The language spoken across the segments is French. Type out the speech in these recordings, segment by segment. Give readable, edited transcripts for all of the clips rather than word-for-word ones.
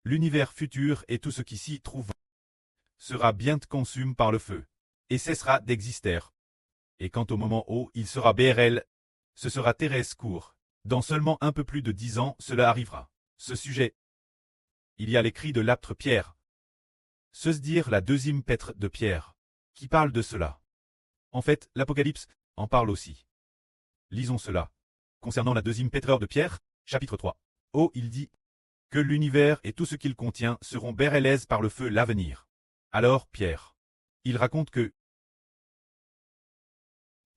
l'univers futur et tout ce qui s'y trouve sera bientôt consumé par le feu, et cessera d'exister. Et quant au moment où il sera BRL, ce sera Thérèse court. Dans seulement un peu plus de 10 ans, cela arrivera. Ce sujet. Il y a l'écrit de l'apôtre Pierre. Se dire la deuxième épître de Pierre, qui parle de cela. En fait, l'Apocalypse en parle aussi. Lisons cela. Concernant la deuxième épître de Pierre, chapitre 3. Oh, il dit que l'univers et tout ce qu'il contient seront BRLs par le feu l'avenir. Alors, Pierre, il raconte que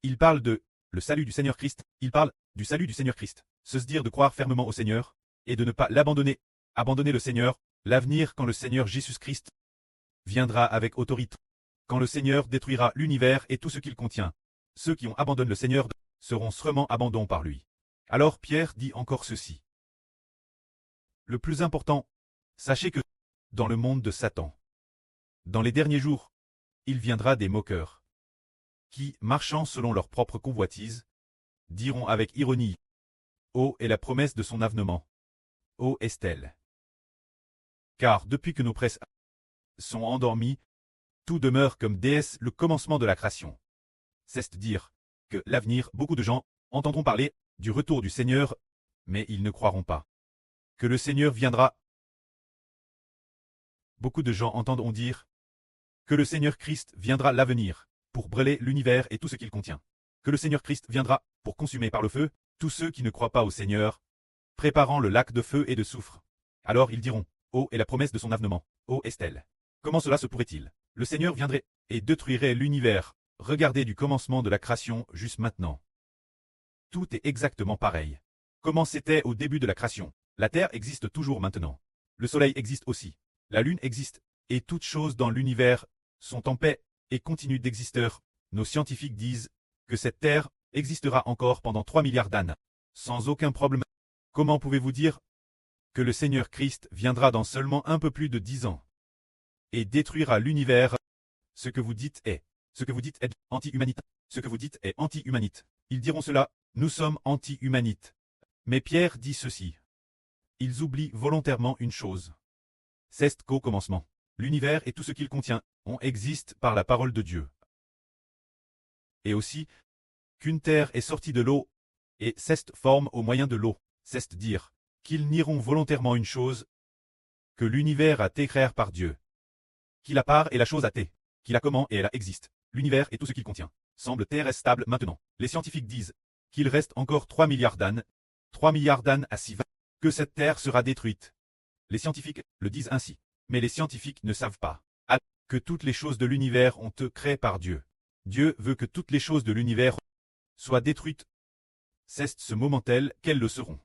il parle de le salut du Seigneur Christ, il parle du salut du Seigneur Christ, se dire de croire fermement au Seigneur, et de ne pas l'abandonner, abandonner le Seigneur, l'avenir quand le Seigneur Jésus-Christ viendra avec autorité, quand le Seigneur détruira l'univers et tout ce qu'il contient. Ceux qui ont abandonné le Seigneur seront sûrement abandonnés par lui. Alors Pierre dit encore ceci. Le plus important, sachez que, dans le monde de Satan, dans les derniers jours, il viendra des moqueurs, qui, marchant selon leur propre convoitise, diront avec ironie, ô est la promesse de son avenant, ô est-elle. Car depuis que nos presses sont endormies, tout demeure comme déesse le commencement de la création. C'est dire que l'avenir, beaucoup de gens entendront parler du retour du Seigneur, mais ils ne croiront pas que le Seigneur viendra. Beaucoup de gens entendront dire que le Seigneur Christ viendra l'avenir pour brûler l'univers et tout ce qu'il contient. Que le Seigneur Christ viendra pour consumer par le feu tous ceux qui ne croient pas au Seigneur, préparant le lac de feu et de soufre. Alors ils diront, ô est la promesse de son avenant, ô est-elle. Comment cela se pourrait-il? Le Seigneur viendrait et détruirait l'univers. Regardez du commencement de la création juste maintenant. Tout est exactement pareil. Comment c'était au début de la création? La Terre existe toujours maintenant. Le Soleil existe aussi. La Lune existe. Et toutes choses dans l'univers sont en paix et continuent d'exister. Nos scientifiques disent que cette Terre existera encore pendant 3 milliards d'années, sans aucun problème. Comment pouvez-vous dire que le Seigneur Christ viendra dans seulement un peu plus de 10 ans et détruira l'univers? Ce que vous dites est anti-humanite. Ce que vous dites est anti-humanite. Ils diront cela, nous sommes anti-humanites. Mais Pierre dit ceci. Ils oublient volontairement une chose. C'est qu'au commencement, l'univers et tout ce qu'il contient, existe par la parole de Dieu. Et aussi, qu'une terre est sortie de l'eau, et cette forme au moyen de l'eau, c'est dire, qu'ils nieront volontairement une chose, que l'univers a été créé par Dieu. Qu'il a part et la chose a été, qu'il a comment et elle existe. L'univers et tout ce qu'il contient, semble terre stable maintenant. Les scientifiques disent qu'il reste encore 3 milliards d'années, 3 milliards d'années à 6 que cette terre sera détruite. Les scientifiques le disent ainsi. Mais les scientifiques ne savent pas que toutes les choses de l'univers ont été créées par Dieu. Dieu veut que toutes les choses de l'univers soient détruites. C'est ce moment tel qu'elles le seront.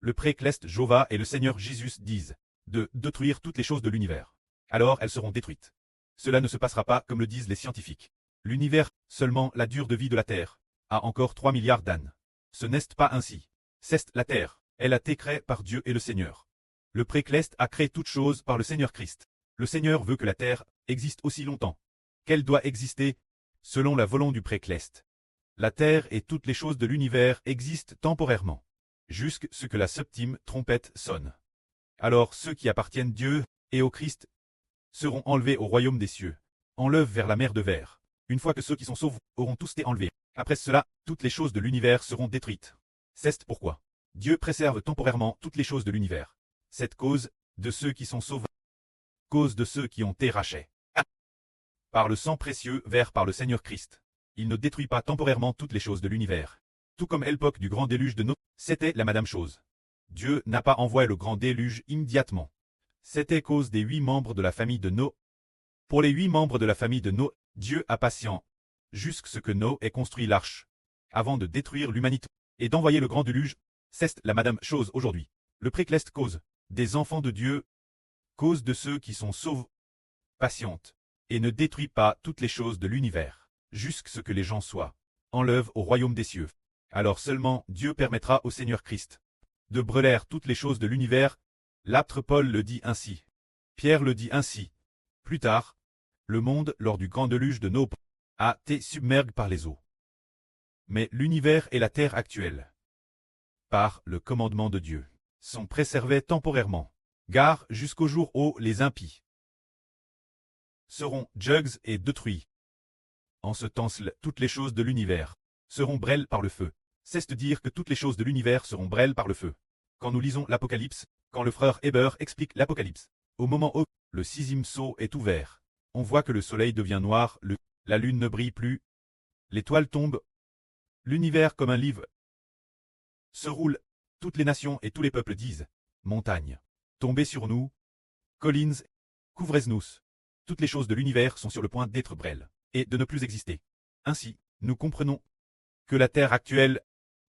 Le précleste Jéhovah et le Seigneur Jésus disent de détruire toutes les choses de l'univers. Alors elles seront détruites. Cela ne se passera pas comme le disent les scientifiques. L'univers, seulement la durée de vie de la Terre, a encore 3 milliards d'années. Ce n'est pas ainsi. C'est la Terre. Elle a été créée par Dieu et le Seigneur. Le précleste a créé toutes choses par le Seigneur Christ. Le Seigneur veut que la terre existe aussi longtemps qu'elle doit exister, selon la volonté du précleste. La terre et toutes les choses de l'univers existent temporairement, jusqu'à ce que la septième trompette sonne. Alors ceux qui appartiennent Dieu et au Christ seront enlevés au royaume des cieux, enlevés vers la mer de verre. Une fois que ceux qui sont sauvés auront tous été enlevés, après cela, toutes les choses de l'univers seront détruites. C'est pourquoi Dieu préserve temporairement toutes les choses de l'univers. Cette cause de ceux qui sont sauvés, cause de ceux qui ont été rachetés par le sang précieux vers par le Seigneur Christ. Il ne détruit pas temporairement toutes les choses de l'univers. Tout comme à l'époque du grand déluge de Noé, c'était la madame chose. Dieu n'a pas envoyé le grand déluge immédiatement. C'était cause des 8 membres de la famille de Noé. Pour les 8 membres de la famille de Noé, Dieu a patient, jusqu'à ce que Noé ait construit l'arche, avant de détruire l'humanité et d'envoyer le grand déluge. C'est la madame chose aujourd'hui. Le précleste cause des enfants de Dieu, cause de ceux qui sont sauvés, patiente, et ne détruit pas toutes les choses de l'univers, jusqu'à ce que les gens soient enlevés au royaume des cieux. Alors seulement Dieu permettra au Seigneur Christ de brûler toutes les choses de l'univers. L'apôtre Paul le dit ainsi. Pierre le dit ainsi. Plus tard, le monde, lors du grand déluge de Noé, a été submergé par les eaux. Mais l'univers et la terre actuelle, par le commandement de Dieu, sont préservés temporairement. Gare jusqu'au jour où les impies seront jugs et détruits. En ce temps-là, toutes les choses de l'univers seront brûlées par le feu. C'est de dire que toutes les choses de l'univers seront brûlées par le feu. Quand nous lisons l'Apocalypse, quand le frère Heber explique l'Apocalypse, au moment où le sixième sceau est ouvert, on voit que le soleil devient noir, la lune ne brille plus, l'étoile tombe, l'univers comme un livre se roule, toutes les nations et tous les peuples disent « Montagne, tombez sur nous, collines, couvrez-nous ». Toutes les choses de l'univers sont sur le point d'être brûlées et de ne plus exister. Ainsi, nous comprenons que la Terre actuelle,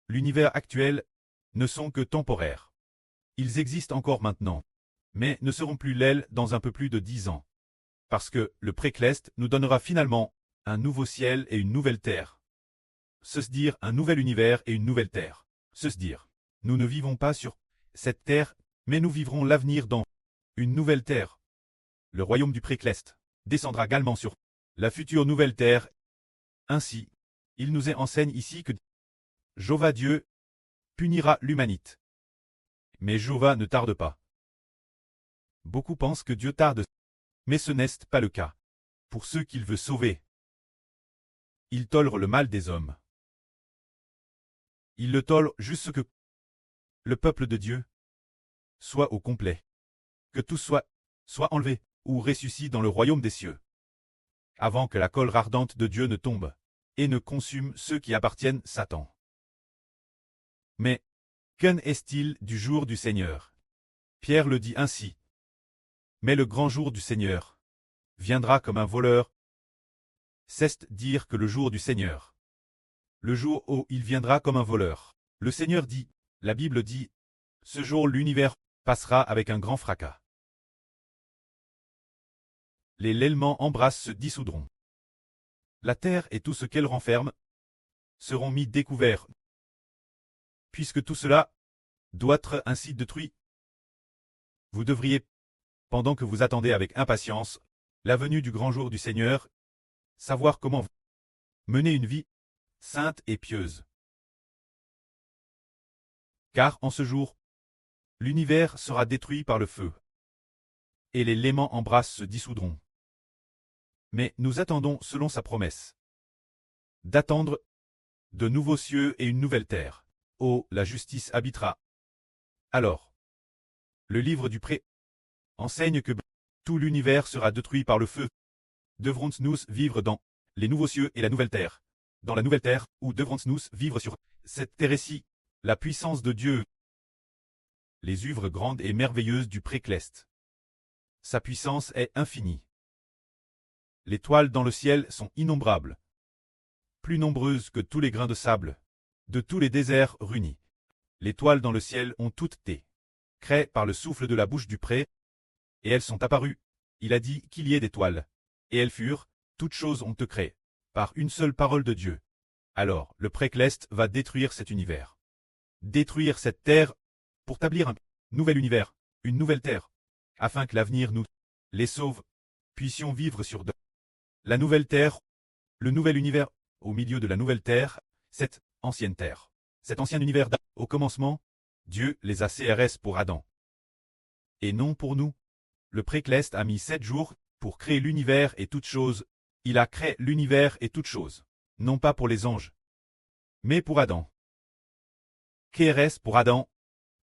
l'univers actuel, ne sont que temporaires. Ils existent encore maintenant, mais ne seront plus l'aile dans un peu plus de 10 ans. Parce que le précleste nous donnera finalement un nouveau ciel et une nouvelle terre. Se dire un nouvel univers et une nouvelle terre. Se dire, nous ne vivons pas sur cette terre, mais nous vivrons l'avenir dans une nouvelle terre. Le royaume du précleste descendra également sur la future nouvelle terre. Ainsi, il nous enseigne ici que Jéhovah Dieu punira l'humanité. Mais Jéhovah ne tarde pas. Beaucoup pensent que Dieu tarde, mais ce n'est pas le cas. Pour ceux qu'il veut sauver, il tolère le mal des hommes. Il le tolère jusqu'à ce que le peuple de Dieu soit au complet. Que tout soit enlevé ou ressuscité dans le royaume des cieux. Avant que la colère ardente de Dieu ne tombe et ne consume ceux qui appartiennent à Satan. Mais, qu'en est-il du jour du Seigneur? Pierre le dit ainsi. Mais le grand jour du Seigneur viendra comme un voleur. C'est dire que le jour du Seigneur. Le jour où il viendra comme un voleur. Le Seigneur dit, la Bible dit, ce jour l'univers passera avec un grand fracas. Les éléments embrasses se dissoudront. La terre et tout ce qu'elle renferme seront mis découverts. Puisque tout cela doit être ainsi détruit, vous devriez, pendant que vous attendez avec impatience la venue du grand jour du Seigneur, savoir comment mener une vie sainte et pieuse. Car en ce jour, l'univers sera détruit par le feu, et les éléments embrasses se dissoudront. Mais nous attendons selon sa promesse d'attendre de nouveaux cieux et une nouvelle terre. Oh, la justice habitera. Alors, le livre du pré enseigne que tout l'univers sera détruit par le feu. Devrons-nous vivre dans les nouveaux cieux et la nouvelle terre? Dans la nouvelle terre, ou devrons-nous vivre sur cette terre-ci? La puissance de Dieu. Les œuvres grandes et merveilleuses du précleste. Sa puissance est infinie. Les toiles dans le ciel sont innombrables. Plus nombreuses que tous les grains de sable, de tous les déserts réunis. Les toiles dans le ciel ont toutes été créées par le souffle de la bouche du pré, et elles sont apparues. Il a dit qu'il y ait des toiles, et elles furent, toutes choses ont été créées, par une seule parole de Dieu. Alors, le précleste va détruire cet univers. Détruire cette terre, pour établir un nouvel univers, une nouvelle terre, afin que l'avenir nous, les sauve, puissions vivre sur la nouvelle terre, le nouvel univers, au milieu de la nouvelle terre, cette ancienne terre. Cet ancien univers au commencement, Dieu les a CRS pour Adam. Et non pour nous. Le précleste a mis 7 jours pour créer l'univers et toutes choses. Il a créé l'univers et toutes choses. Non pas pour les anges, mais pour Adam. KRS pour Adam.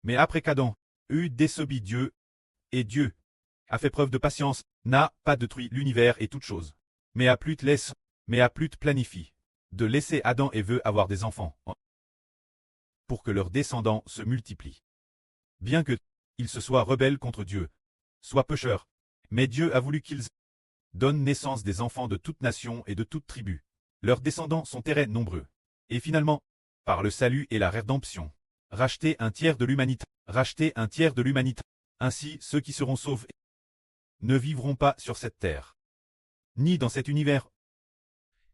Mais après qu'Adam eut désobéi Dieu, et Dieu a fait preuve de patience, n'a pas détruit l'univers et toutes choses, mais a plus de planifié de laisser Adam et Ève avoir des enfants, pour que leurs descendants se multiplient. Bien que ils se soient rebelles contre Dieu, soient pécheurs, mais Dieu a voulu qu'ils donnent naissance des enfants de toute nation et de toute tribu. Leurs descendants sont très nombreux. Et finalement, par le salut et la rédemption, racheter un tiers de l'humanité. Ainsi, ceux qui seront sauvés ne vivront pas sur cette terre, ni dans cet univers.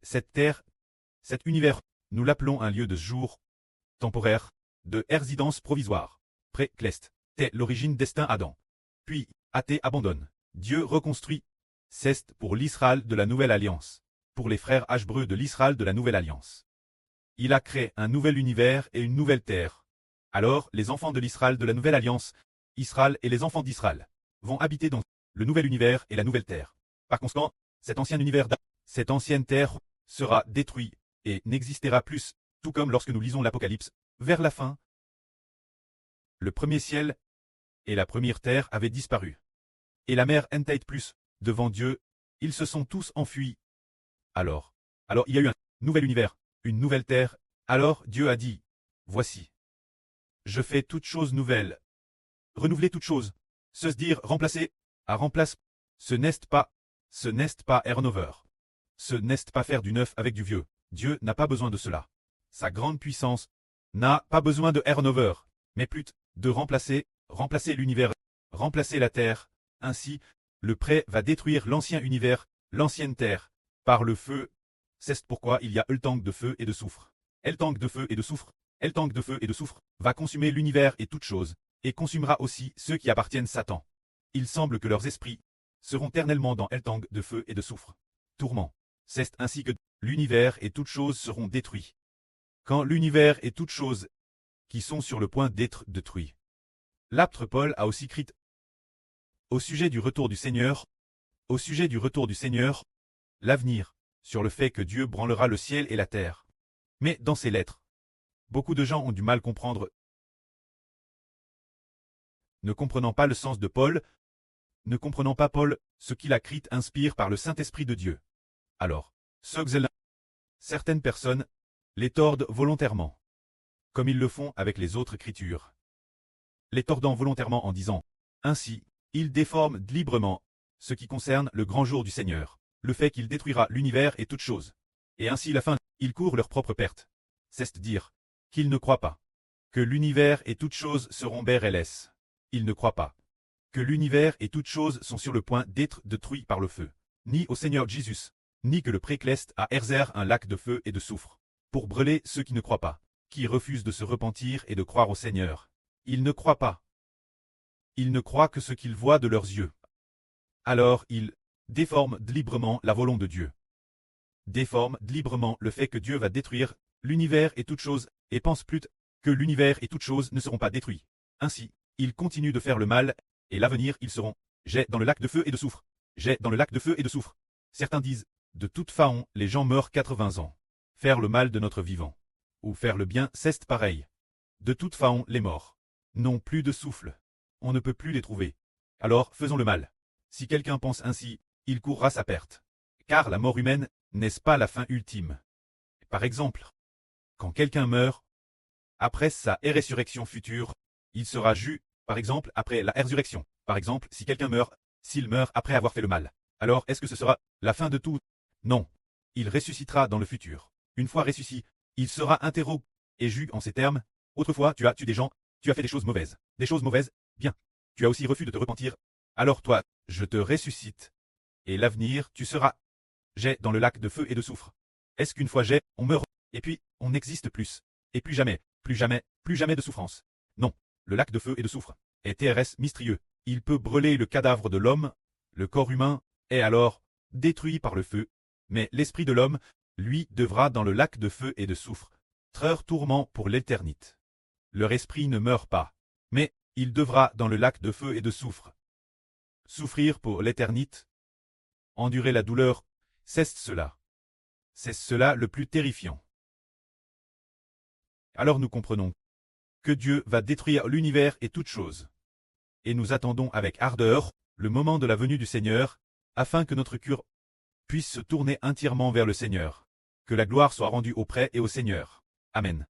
Cette terre, cet univers, nous l'appelons un lieu de jour temporaire, de résidence provisoire. Précleste, c'est l'origine destin Adam. Puis, athée abandonne. Dieu reconstruit. C'est pour l'Israël de la Nouvelle Alliance. Pour les frères hébreux de l'Israël de la Nouvelle Alliance. Il a créé un nouvel univers et une nouvelle terre. Alors, les enfants de l'Israël de la Nouvelle Alliance Israël et les enfants d'Israël vont habiter dans le nouvel univers et la nouvelle terre. Par conséquent, cet ancien univers, cette ancienne terre sera détruit et n'existera plus, tout comme lorsque nous lisons l'Apocalypse, vers la fin, le premier ciel et la première terre avaient disparu. Et la mer n'était plus devant Dieu, ils se sont tous enfuis. Alors il y a eu un nouvel univers, une nouvelle terre. Alors Dieu a dit, voici, je fais toutes choses nouvelles. Renouveler toutes choses, se dire remplacer, à remplace, ce n'est pas Ernover. Ce n'est pas faire du neuf avec du vieux. Dieu n'a pas besoin de cela. Sa grande puissance n'a pas besoin de Ernover, mais plutôt de remplacer l'univers, remplacer la terre. Ainsi, le prêt va détruire l'ancien univers, l'ancienne terre, par le feu. C'est pourquoi il y a le tank de feu et de soufre. El tank de feu et de soufre, El tank de feu et de soufre, va consumer l'univers et toutes choses, et consumera aussi ceux qui appartiennent Satan. Il semble que leurs esprits seront éternellement dans El tank de feu et de soufre. Tourment. C'est ainsi que l'univers et toutes choses seront détruits. Quand l'univers et toutes choses qui sont sur le point d'être détruits. L'apôtre Paul a aussi écrit au sujet du retour du Seigneur, l'avenir, sur le fait que Dieu branlera le ciel et la terre. Mais dans ces lettres, beaucoup de gens ont du mal à comprendre, ne comprenant pas le sens de Paul, ne comprenant pas Paul, ce qu'il a écrit inspire par le Saint-Esprit de Dieu. Alors, certaines personnes les tordent volontairement, comme ils le font avec les autres écritures. Les tordant volontairement en disant, ainsi, ils déforment librement ce qui concerne le grand jour du Seigneur, le fait qu'il détruira l'univers et toutes choses. Et ainsi la fin, ils courent leur propre perte. C'est dire qu'ils ne croient pas que l'univers et toutes choses seront BRLS. Ils ne croient pas que l'univers et toutes choses sont sur le point d'être détruits par le feu, ni au Seigneur Jésus, ni que le précleste a erzer un lac de feu et de soufre, pour brûler ceux qui ne croient pas, qui refusent de se repentir et de croire au Seigneur. Ils ne croient pas. Ils ne croient que ce qu'ils voient de leurs yeux. Alors ils déforment librement la volonté de Dieu. Déforment librement le fait que Dieu va détruire l'univers et toutes choses, et pensent plutôt que l'univers et toutes choses ne seront pas détruits. Ainsi, ils continuent de faire le mal, et l'avenir ils seront jets dans le lac de feu et de soufre. Jets dans le lac de feu et de soufre. Certains disent, de toute façon, les gens meurent 80 ans. Faire le mal de notre vivant. Ou faire le bien, c'est pareil. De toute façon, les morts n'ont plus de souffle. On ne peut plus les trouver. Alors, faisons le mal. Si quelqu'un pense ainsi, il courra sa perte. Car la mort humaine, n'est-ce pas la fin ultime? Par exemple, quand quelqu'un meurt, après sa résurrection future, il sera jugé, par exemple, après la résurrection. Par exemple, si quelqu'un meurt, s'il meurt après avoir fait le mal, alors est-ce que ce sera la fin de tout? Non. Il ressuscitera dans le futur. Une fois ressuscité, il sera interrogé et jugé en ces termes. Autrefois, tu as tué des gens, tu as fait des choses mauvaises. Des choses mauvaises, bien. Tu as aussi refusé de te repentir. Alors toi, je te ressuscite. Et l'avenir, tu seras jet dans le lac de feu et de soufre. Est-ce qu'une fois jet, on meurt, et puis, on n'existe plus. Et plus jamais de souffrance. Non, le lac de feu et de soufre est TRS mystérieux. Il peut brûler le cadavre de l'homme, le corps humain est alors détruit par le feu, mais l'esprit de l'homme, lui, devra dans le lac de feu et de soufre, treur tourment pour l'éternité. Leur esprit ne meurt pas, mais il devra dans le lac de feu et de soufre souffrir pour l'éternité, endurer la douleur, c'est cela. C'est cela le plus terrifiant. Alors nous comprenons que Dieu va détruire l'univers et toutes choses. Et nous attendons avec ardeur le moment de la venue du Seigneur, afin que notre cœur puisse se tourner entièrement vers le Seigneur. Que la gloire soit rendue auprès et au Seigneur. Amen.